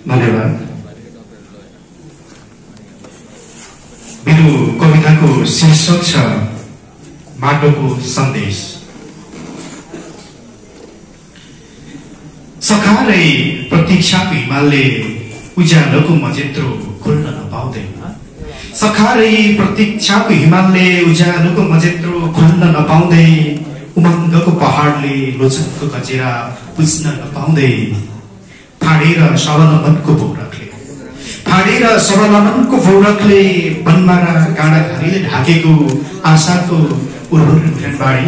धन्यवाद। मेरो कविताको शीर्षक छ बाटोको सन्देश। सखारै प्रतीक्षाको हिमालले उज्यालोको मजेत्रो खोल्न नपाउँदैन। सखारै प्रतीक्षाको हिमालले उज्यालोको मजेत्रो खोल्न नपाउँदै, उमङ्गको पहाडले लोचनको कचेरा बुझ्न नपाउँदै, फाडेर सबलमनको पौरखले बनमारा काँडा घारीले ढाकेको आशाको उर्वर भिडबाडी,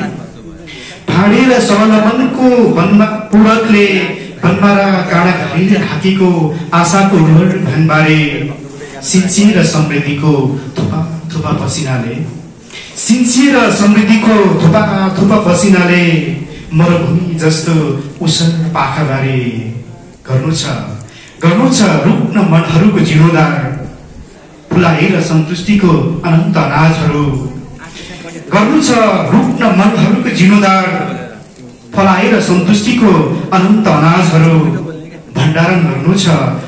फाडेर सबलमनको पौरखले बनमारा काँडा घारीले ढाकेको आशाको उर्वर भिडबाडी, सिन्ची र समृद्धिको थुपा थुपा पसिनाले, सिन्ची र समृद्धिको थुपा थुपा पसिनाले मरुभूमि जस्तो उषल पाखाबारे गर्नु छ रुग्न मनहरूको जीर्णोद्धार, फुलाएर सन्तुष्टिको अनन्त अनाजहरू गर्नु छ रुग्न मनहरूको जीर्णोद्धार, फलाएर सन्तुष्टिको अनन्त अनाजहरू भण्डारण गर्नु छ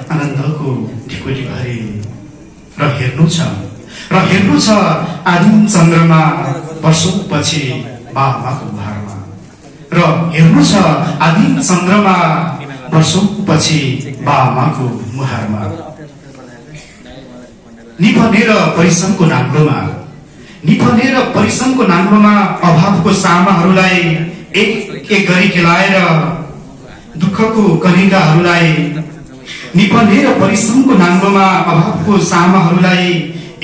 आनन्दको ढिकुटी भरे, र हेर्नु छ आदिम चन्द्रमा वर्षौंपछि बाबाको मुहारमा, र हेर्नु छ आदिम चन्द्रमा वर्षौंपछि बाबाको मुहारमा। निफनेर परिश्रमको नाङ्लोमा अभावको सामाहरूलाई एक एक गरी केलाएर, दुःखको कनिकाहरूलाई निफनेर परिश्रमको नाङ्लोमा अभावको सामाहरूलाई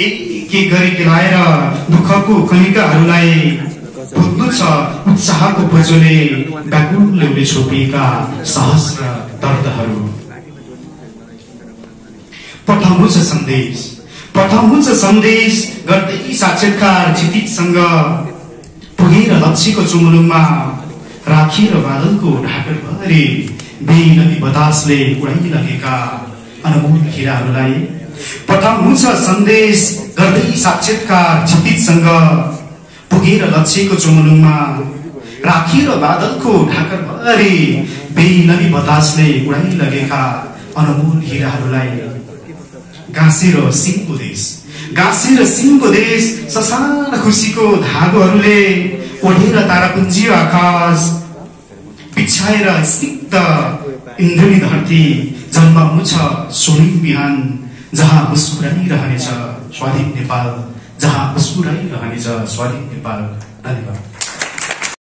एक एक गरी केलाएर, दुःखको कनिकाहरूलाई भोग्नु छ उत्साहको बोझोले व्याकुलले छोपिएका सहस्र दर्दहरू। पठाउनु छ सन्देश गर्दै साक्षात्कार क्षितिजसँग, पुगेर लक्ष्यको चुमुलुङमा राखिएर बादलको ढाकरभरि बेनदी बतासले उडाइरहेका अनमोल हीराहरूलाई। पठाउनु छ सन्देश गर्दै साक्षात्कार क्षितिजसँग, पुगेर लक्ष्यको चुमुलुङमा राखिएर बादलको ढाकरभरि बेनदी बतासले उडाइरहेका अनमोल हीराहरूलाई। गाँसेर सिंहको देश ससाना खुसीको धागोहरूले ओढेर तारापुञ्जी आकाश बिछाएर स्निग्ध इन्द्रणी धरती जन्माउनु छ स्वर्णिम बिहान, जहाँ मुस्कुराइरहनेछ स्वाधीन नेपाल, जहाँ मुस्कुराइरहनेछ स्वाधीन नेपाल। धन्यवाद।